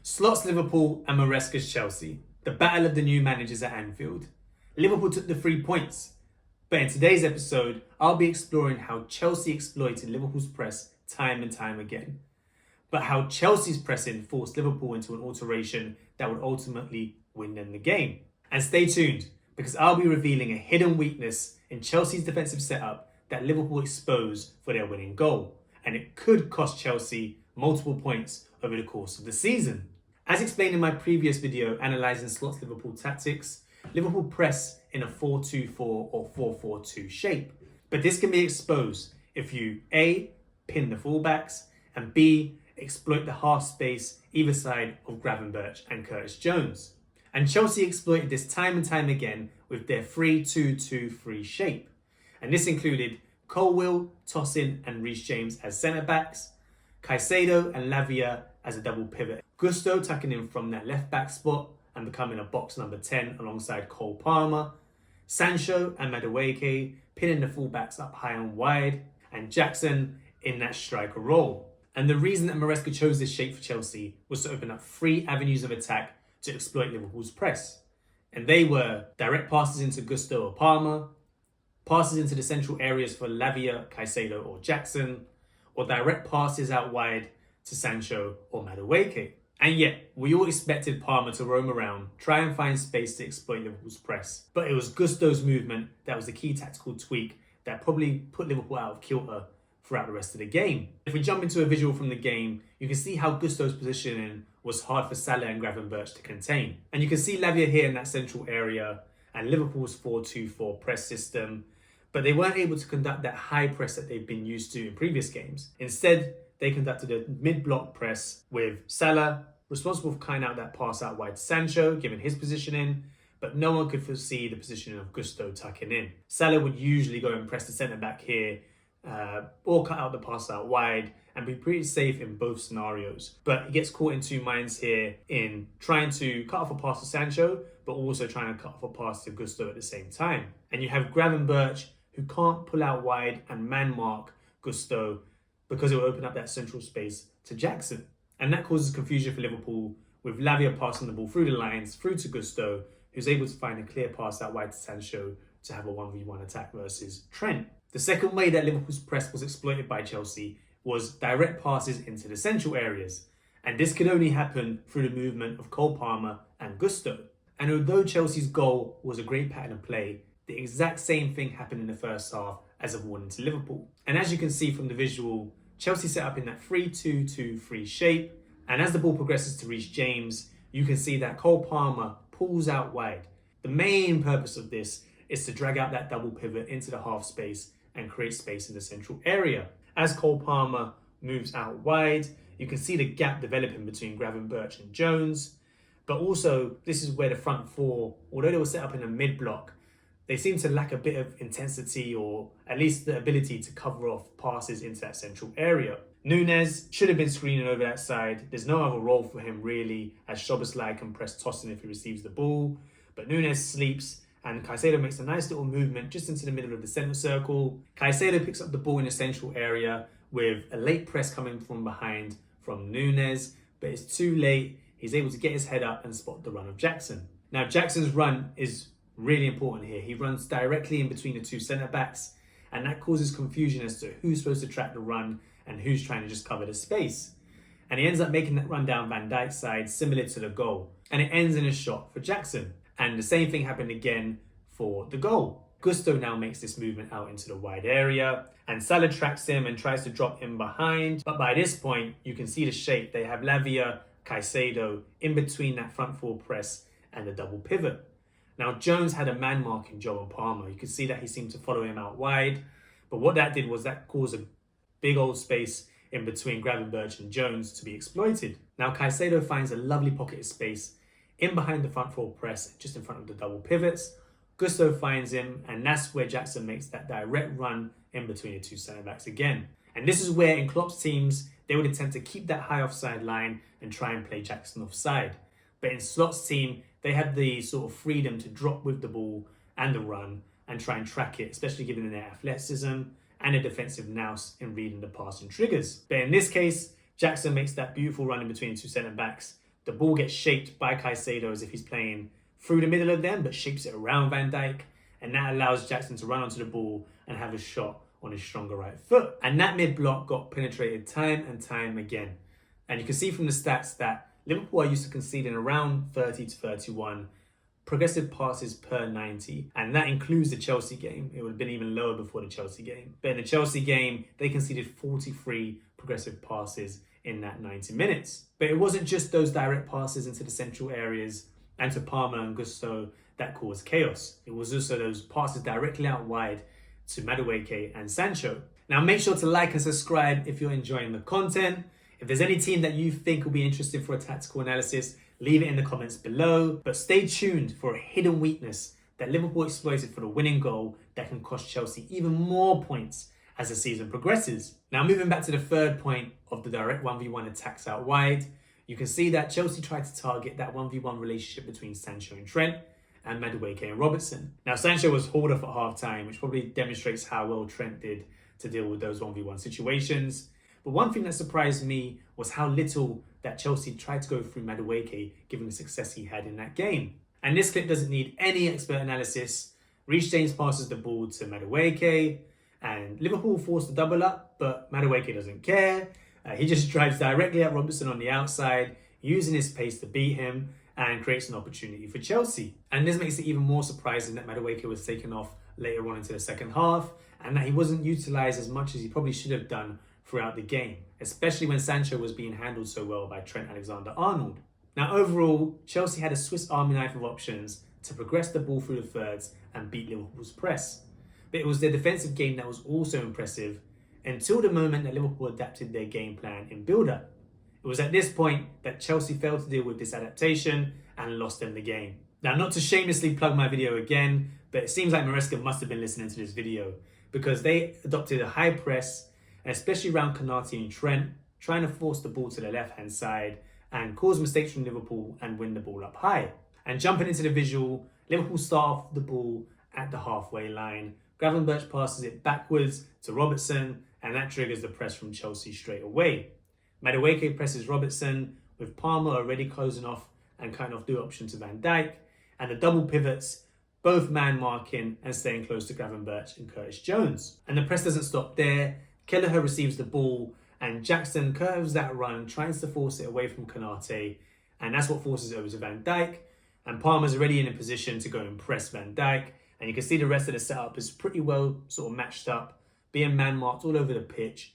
Slots Liverpool and Maresca's Chelsea. The battle of the new managers at Anfield. Liverpool took the 3 points. But in today's episode, I'll be exploring how Chelsea exploited Liverpool's press time and time again. But how Chelsea's pressing forced Liverpool into an alteration that would ultimately win them the game. And stay tuned, because I'll be revealing a hidden weakness in Chelsea's defensive setup that Liverpool exposed for their winning goal. And it could cost Chelsea multiple points over the course of the season. As explained in my previous video analysing Slots Liverpool tactics, Liverpool press in a 4-2-4 or 4-4-2 shape. But this can be exposed if you A, pin the fullbacks, and B, exploit the half space either side of Gravenberch and Curtis Jones. And Chelsea exploited this time and time again with their 3-2-2-3 shape. And this included Colwill, Tosin and Reece James as centre-backs, Caicedo and Lavia as a double pivot, Gusto tucking in from that left-back spot and becoming a box number 10 alongside Cole Palmer, Sancho and Madueke pinning the fullbacks up high and wide, and Jackson in that striker role. And the reason that Maresca chose this shape for Chelsea was to open up 3 avenues of attack to exploit Liverpool's press. And they were direct passes into Gusto or Palmer, passes into the central areas for Lavia, Caicedo or Jackson, or direct passes out wide to Sancho or Madueke. And yet, we all expected Palmer to roam around, try and find space to exploit Liverpool's press. But it was Gusto's movement that was the key tactical tweak that probably put Liverpool out of kilter throughout the rest of the game. If we jump into a visual from the game, you can see how Gusto's positioning was hard for Salah and Gravenberch to contain. And you can see Lavia here in that central area and Liverpool's 4-2-4 press system, but they weren't able to conduct that high press that they've been used to in previous games. Instead, they conducted a mid-block press with Salah responsible for carrying out that pass out wide to Sancho, given his positioning, but no one could foresee the positioning of Gusto tucking in. Salah would usually go and press the centre-back here, or cut out the pass out wide and be pretty safe in both scenarios. But he gets caught in 2 minds here in trying to cut off a pass to Sancho, but also trying to cut off a pass to Gusto at the same time. And you have Gravenberch, who can't pull out wide and man mark Gusto because it will open up that central space to Jackson. And that causes confusion for Liverpool, with Lavia passing the ball through the lines, through to Gusto, who's able to find a clear pass out wide to Sancho to have a 1v1 attack versus Trent. The second way that Liverpool's press was exploited by Chelsea was direct passes into the central areas. And this could only happen through the movement of Cole Palmer and Gusto. And although Chelsea's goal was a great pattern of play, the exact same thing happened in the first half as a warning to Liverpool. And as you can see from the visual, Chelsea set up in that 3-2-2-3 shape. And as the ball progresses to Reece James, you can see that Cole Palmer pulls out wide. The main purpose of this is to drag out that double pivot into the half space and create space in the central area. As Cole Palmer moves out wide, you can see the gap developing between Gravenberch and Jones. But also, this is where the front four, although they were set up in a mid-block, they seem to lack a bit of intensity or at least the ability to cover off passes into that central area. Nunes should have been screening over that side. There's no other role for him really, as Szoboszlai can press Tosin if he receives the ball. But Nunes sleeps and Caicedo makes a nice little movement just into the middle of the centre circle. Caicedo picks up the ball in the central area with a late press coming from behind from Nunes, but it's too late. He's able to get his head up and spot the run of Jackson. Now Jackson's run is really important here. He runs directly in between the 2 centre-backs, and that causes confusion as to who's supposed to track the run and who's trying to just cover the space. And he ends up making that run down Van Dijk's side, similar to the goal. And it ends in a shot for Jackson. And the same thing happened again for the goal. Gusto now makes this movement out into the wide area, and Salah tracks him and tries to drop him behind. But by this point, you can see the shape. They have Lavia, Caicedo in between that front 4 press and the double pivot. Now, Jones had a man marking job on Palmer. You could see that he seemed to follow him out wide. But what that did was that caused a big old space in between Gravenberch and Jones to be exploited. Now, Caicedo finds a lovely pocket of space in behind the front 4 press, just in front of the double pivots. Gusto finds him, and that's where Jackson makes that direct run in between the 2 centre-backs again. And this is where, in Klopp's teams, they would attempt to keep that high offside line and try and play Jackson offside. But in Slot's team, they had the sort of freedom to drop with the ball and the run and try and track it, especially given their athleticism and a defensive nous in reading the passing triggers. But in this case, Jackson makes that beautiful run in between 2 centre-backs, The ball gets shaped by Caicedo as if he's playing through the middle of them, but shapes it around Van Dijk. And that allows Jackson to run onto the ball and have a shot on his stronger right foot. And that mid-block got penetrated time and time again. And you can see from the stats that Liverpool are used to conceding around 30 to 31 progressive passes per 90. And that includes the Chelsea game. It would have been even lower before the Chelsea game. But in the Chelsea game, they conceded 43 progressive passes in that 90 minutes. But it wasn't just those direct passes into the central areas and to Palmer and Gusto that caused chaos. It was also those passes directly out wide to Madueke and Sancho. Now make sure to like and subscribe if you're enjoying the content. If there's any team that you think will be interested for a tactical analysis, leave it in the comments below. But stay tuned for a hidden weakness that Liverpool exploited for the winning goal that can cost Chelsea even more points as the season progresses. Now moving back to the third point of the direct 1v1 attacks out wide, you can see that Chelsea tried to target that 1v1 relationship between Sancho and Trent and Madueke and Robertson. Now Sancho was hauled off at half-time, which probably demonstrates how well Trent did to deal with those 1v1 situations. But one thing that surprised me was how little that Chelsea tried to go through Madueke given the success he had in that game. And this clip doesn't need any expert analysis. Reece James passes the ball to Madueke and Liverpool forced the double up, but Madueke doesn't care. He just drives directly at Robertson on the outside, using his pace to beat him and creates an opportunity for Chelsea. And this makes it even more surprising that Madueke was taken off later on into the second half and that he wasn't utilised as much as he probably should have done throughout the game, especially when Sancho was being handled so well by Trent Alexander-Arnold. Now overall, Chelsea had a Swiss Army knife of options to progress the ball through the thirds and beat Liverpool's press. But it was their defensive game that was also impressive until the moment that Liverpool adapted their game plan in build-up. It was at this point that Chelsea failed to deal with this adaptation and lost them the game. Now, not to shamelessly plug my video again, but it seems like Maresca must have been listening to this video because they adopted a high press, and especially around Konate and Trent, trying to force the ball to the left-hand side and cause mistakes from Liverpool and win the ball up high. And jumping into the visual, Liverpool start off the ball at the halfway line. Gravenberch passes it backwards to Robertson, and that triggers the press from Chelsea straight away. Madueke presses Robertson, with Palmer already closing off and cutting off the option to Van Dijk, and the double pivots, both man marking and staying close to Gravenberch and Curtis Jones. And the press doesn't stop there. Kelleher receives the ball, and Jackson curves that run, tries to force it away from Konate, and that's what forces it over to Van Dijk. And Palmer's already in a position to go and press Van Dijk, and you can see the rest of the setup is pretty well sort of matched up, being man-marked all over the pitch.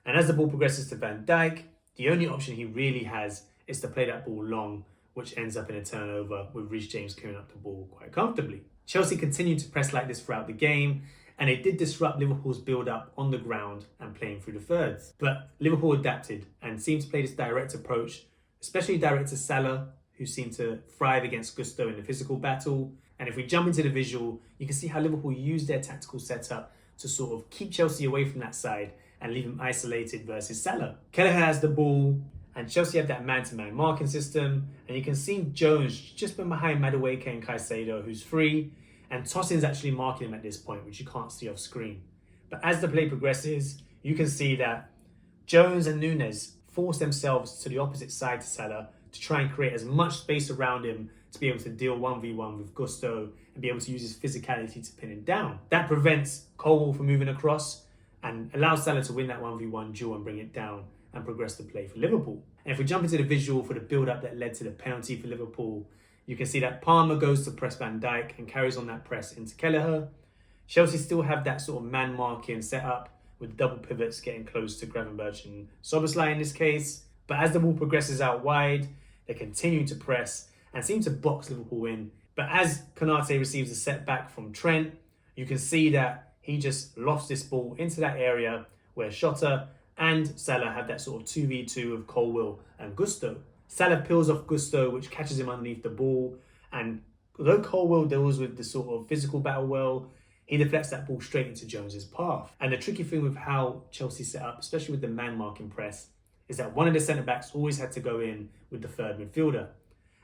And as the ball progresses to Van Dijk, the only option he really has is to play that ball long, which ends up in a turnover with Reece James clearing up the ball quite comfortably. Chelsea continued to press like this throughout the game, and it did disrupt Liverpool's build-up on the ground and playing through the thirds. But Liverpool adapted and seemed to play this direct approach, especially direct to Salah, who seemed to thrive against Gusto in the physical battle. And if we jump into the visual, you can see how Liverpool used their tactical setup to sort of keep Chelsea away from that side and leave him isolated versus Salah. Kelleher has the ball, and Chelsea have that man-to-man marking system, and you can see Jones just been behind Madueke and Caicedo, who's free, and Tossin's actually marking him at this point, which you can't see off screen. But as the play progresses, you can see that Jones and Nunes force themselves to the opposite side to Salah to try and create as much space around him to be able to deal 1v1 with Gusto and be able to use his physicality to pin him down. That prevents Colwill from moving across and allows Salah to win that 1v1 duel and bring it down and progress the play for Liverpool. And if we jump into the visual for the build-up that led to the penalty for Liverpool, you can see that Palmer goes to press Van Dijk and carries on that press into Kelleher. Chelsea still have that sort of man-marking setup with double pivots getting close to Gravenberch and Szoboszlai in this case. But as the ball progresses out wide, they continue to press and seem to box Liverpool in. But as Konate receives a setback from Trent, you can see that he just lofts this ball into that area where Shota and Salah have that sort of 2v2 of Colwill and Gusto. Salah peels off Gusto, which catches him underneath the ball. And although Colwill deals with the sort of physical battle well, he deflects that ball straight into Jones's path. And the tricky thing with how Chelsea set up, especially with the man-marking press, is that one of the centre-backs always had to go in with the third midfielder.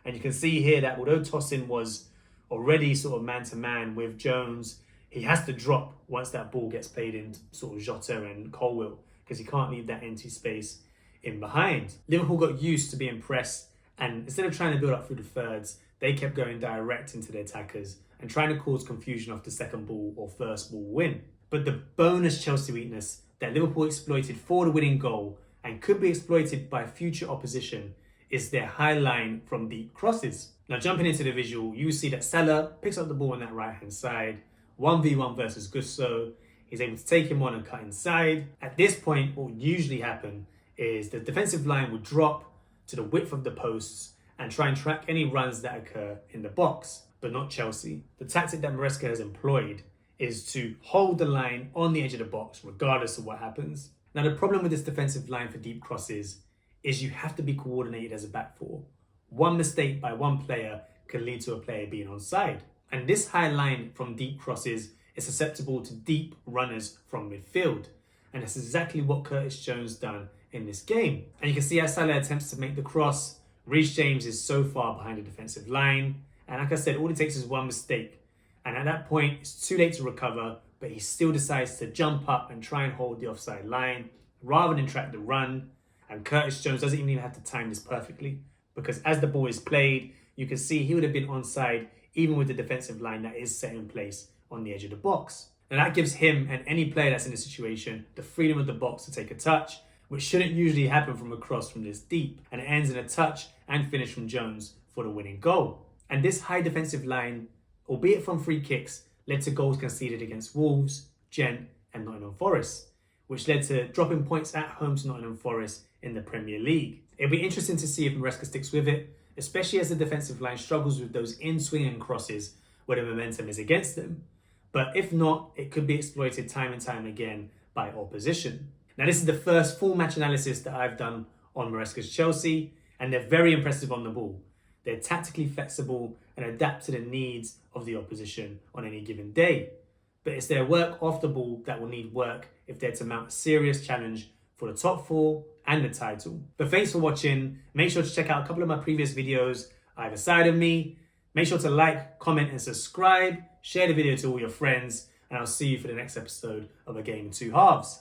And you can see here that although Tossin was already sort of man-to-man with Jones, he has to drop once that ball gets played in sort of Jota and Colwill, because he can't leave that empty space in behind. Liverpool got used to being pressed And instead of trying to build up through the thirds, they kept going direct into the attackers and trying to cause confusion off the second ball or first ball win. But the bonus Chelsea weakness that Liverpool exploited for the winning goal and could be exploited by future opposition is their high line from deep crosses. Now jumping into the visual, you see that Salah picks up the ball on that right hand side, 1v1 versus Gusto. He's able to take him on and cut inside. At this point, what would usually happen is the defensive line would drop to the width of the posts and try and track any runs that occur in the box, but not Chelsea. The tactic that Maresca has employed is to hold the line on the edge of the box regardless of what happens. Now the problem with this defensive line for deep crosses is you have to be coordinated as a back four. One mistake by one player can lead to a player being onside. And this high line from deep crosses is susceptible to deep runners from midfield. And that's exactly what Curtis Jones done in this game. And you can see as Salah attempts to make the cross, Reece James is so far behind the defensive line. And like I said, all it takes is one mistake. And at that point, it's too late to recover, but he still decides to jump up and try and hold the offside line rather than track the run. And Curtis Jones doesn't even have to time this perfectly, because as the ball is played, you can see he would have been onside even with the defensive line that is set in place on the edge of the box. And that gives him and any player that's in the situation the freedom of the box to take a touch, which shouldn't usually happen from a cross from this deep. And it ends in a touch and finish from Jones for the winning goal. And this high defensive line, albeit from free kicks, led to goals conceded against Wolves, Gent and Nottingham Forest, which led to dropping points at home to Nottingham Forest in the Premier League. It'll be interesting to see if Maresca sticks with it, especially as the defensive line struggles with those in-swinging crosses where the momentum is against them. But if not, it could be exploited time and time again by opposition. Now this is the first full match analysis that I've done on Maresca's Chelsea, and they're very impressive on the ball. They're tactically flexible and adapt to the needs of the opposition on any given day. But it's their work off the ball that will need work if they're to mount a serious challenge for the top four and the title. But thanks for watching. Make sure to check out a couple of my previous videos either side of me. Make sure to like, comment and subscribe. Share the video to all your friends, and I'll see you for the next episode of A Game in Two Halves.